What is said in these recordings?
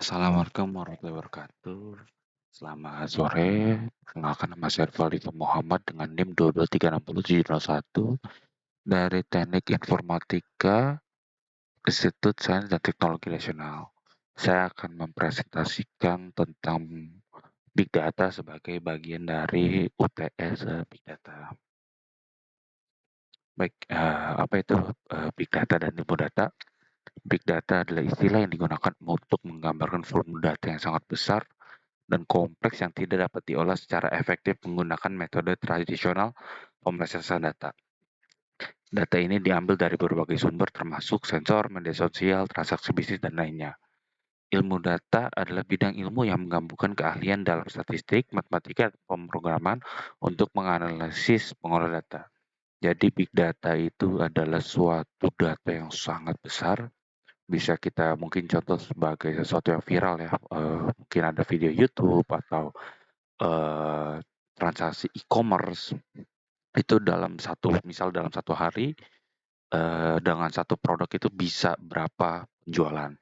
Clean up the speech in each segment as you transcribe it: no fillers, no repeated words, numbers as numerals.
Assalamualaikum warahmatullahi wabarakatuh. Selamat sore. Perkenalkan nama saya Valdi Muhammad dengan NIM 2236071 dari Teknik Informatika Institut Sains dan Teknologi Nasional. Saya akan mempresentasikan tentang Big Data sebagai bagian dari UTS Big Data. Baik, apa itu Big Data dan ilmu data? Big Data adalah istilah yang digunakan untuk menggambarkan volume data yang sangat besar dan kompleks yang tidak dapat diolah secara efektif menggunakan metode tradisional pemrosesan data. Data ini diambil dari berbagai sumber termasuk sensor, media sosial, transaksi bisnis, dan lainnya. Ilmu data adalah bidang ilmu yang menggabungkan keahlian dalam statistik, matematika, dan pemrograman untuk menganalisis pengolah data. Jadi big data itu adalah suatu data yang sangat besar, bisa kita mungkin contoh sebagai sesuatu yang viral ya, mungkin ada video YouTube atau eh, transaksi e-commerce itu dalam satu hari dengan satu produk itu bisa berapa penjualan.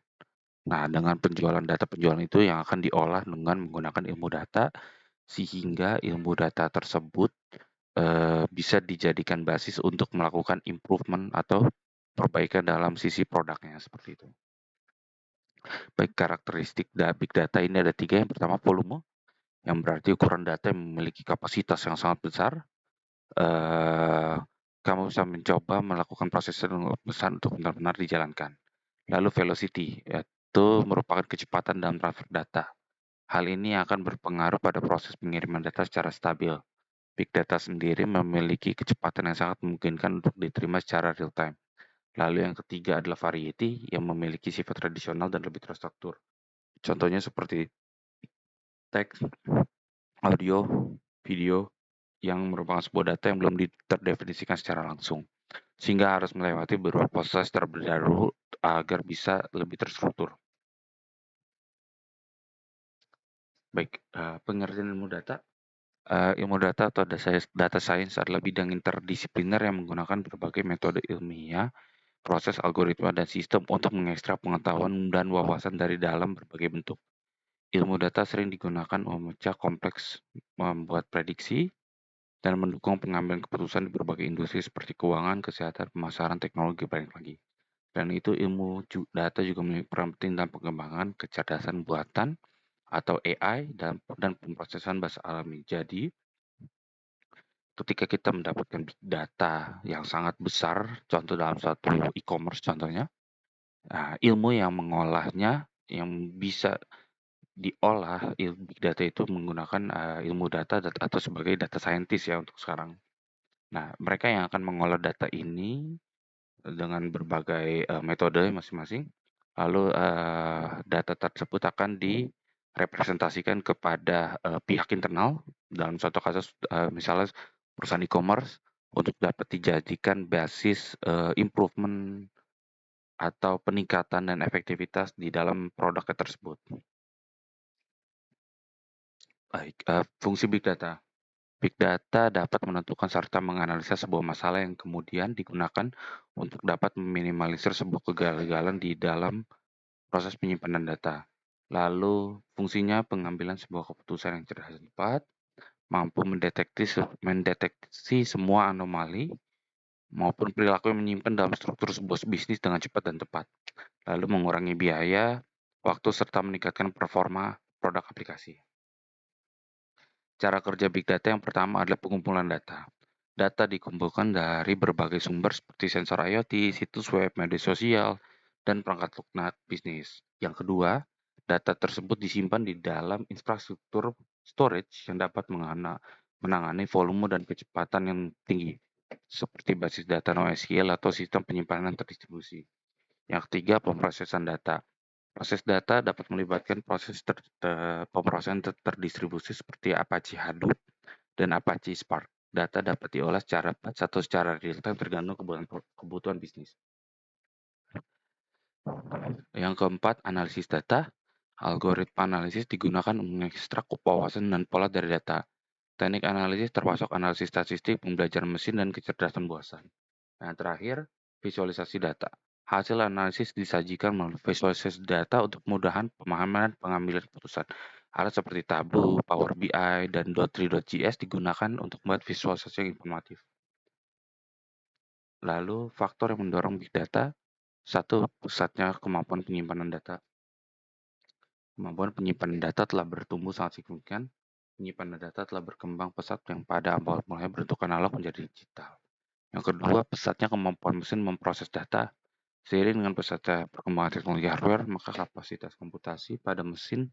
Nah, dengan data penjualan itu yang akan diolah dengan menggunakan ilmu data sehingga ilmu data tersebut bisa dijadikan basis untuk melakukan improvement atau perbaikan dalam sisi produknya seperti itu. Baik, karakteristik big data ini ada tiga. Yang pertama volume, yang berarti ukuran data yang memiliki kapasitas yang sangat besar. Kamu bisa mencoba melakukan proses yang besar untuk benar-benar dijalankan. Lalu velocity, yaitu merupakan kecepatan dalam transfer data. Hal ini akan berpengaruh pada proses pengiriman data secara stabil. Big data sendiri memiliki kecepatan yang sangat memungkinkan untuk diterima secara real time. Lalu yang ketiga adalah variety yang memiliki sifat tradisional dan lebih terstruktur. Contohnya seperti teks, audio, video, yang merupakan sebuah data yang belum terdefinisikan secara langsung, sehingga harus melewati beberapa proses terlebih dahulu agar bisa lebih terstruktur. Baik, pengertian ilmu data. Ilmu data atau data science adalah bidang interdisipliner yang menggunakan berbagai metode ilmiah, proses algoritma, dan sistem untuk mengekstrak pengetahuan dan wawasan dari dalam berbagai bentuk. Ilmu data sering digunakan memecah kompleks, membuat prediksi, dan mendukung pengambilan keputusan di berbagai industri seperti keuangan, kesehatan, pemasaran, teknologi, banyak lagi. Dan itu ilmu data juga memiliki peran penting dalam pengembangan kecerdasan buatan atau AI dan pemrosesan bahasa alami. Jadi, ketika kita mendapatkan big data yang sangat besar, contoh dalam satu e-commerce contohnya, ilmu yang mengolahnya, yang bisa diolah big data itu menggunakan ilmu data atau sebagai data scientist ya untuk sekarang. Nah, mereka yang akan mengolah data ini dengan berbagai metode masing-masing, lalu data tersebut akan direpresentasikan kepada pihak internal dalam suatu kasus misalnya perusahaan e-commerce untuk dapat dijadikan basis improvement atau peningkatan dan efektivitas di dalam produknya tersebut. Baik, fungsi big data. Big data dapat menentukan serta menganalisa sebuah masalah yang kemudian digunakan untuk dapat meminimalisir sebuah kegagalan di dalam proses penyimpanan data. Lalu, fungsinya pengambilan sebuah keputusan yang cerdas dan tepat, mampu mendeteksi semua anomali maupun perilaku yang menyimpan dalam struktur sebuah bisnis dengan cepat dan tepat. Lalu mengurangi biaya, waktu, serta meningkatkan performa produk aplikasi. Cara kerja big data yang pertama adalah pengumpulan data. Data dikumpulkan dari berbagai sumber seperti sensor IoT, situs web, media sosial, dan perangkat lunak bisnis. Yang kedua, data tersebut disimpan di dalam infrastruktur storage yang dapat menangani volume dan kecepatan yang tinggi, seperti basis data NoSQL atau sistem penyimpanan terdistribusi. Yang ketiga, pemrosesan data. Proses data dapat melibatkan proses pemrosesan terdistribusi seperti Apache Hadoop dan Apache Spark. Data dapat diolah secara batch atau secara real time tergantung kebutuhan bisnis. Yang keempat, analisis data. Algoritma analisis digunakan untuk mengekstrak wawasan dan pola dari data. Teknik analisis termasuk analisis statistik, pembelajaran mesin, dan kecerdasan buasan. Yang terakhir, visualisasi data. Hasil analisis disajikan melalui visualisasi data untuk kemudahan pemahaman dan pengambilan keputusan. Alat seperti Tableau, Power BI, dan .3.js digunakan untuk membuat visualisasi yang informatif. Lalu, faktor yang mendorong big data, satu, pesatnya kemampuan penyimpanan data. Kemampuan penyimpanan data telah bertumbuh sangat signifikan. Penyimpanan data telah berkembang pesat yang pada awal mulanya berbentuk analog menjadi digital. Yang kedua, pesatnya kemampuan mesin memproses data. Seiring dengan pesatnya perkembangan teknologi hardware, maka kapasitas komputasi pada mesin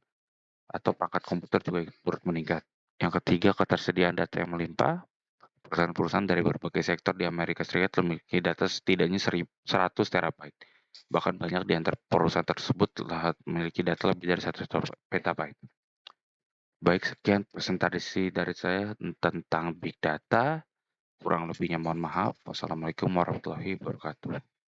atau perangkat komputer juga ikut turut meningkat. Yang ketiga, ketersediaan data yang melimpah. Perusahaan-perusahaan dari berbagai sektor di Amerika Serikat memiliki data setidaknya 100 terabyte. Bahkan banyak di antara perusahaan tersebut telah memiliki data lebih dari 1 petabyte. Baik, sekian presentasi dari saya tentang Big Data. Kurang lebihnya mohon maaf. Wassalamualaikum warahmatullahi wabarakatuh.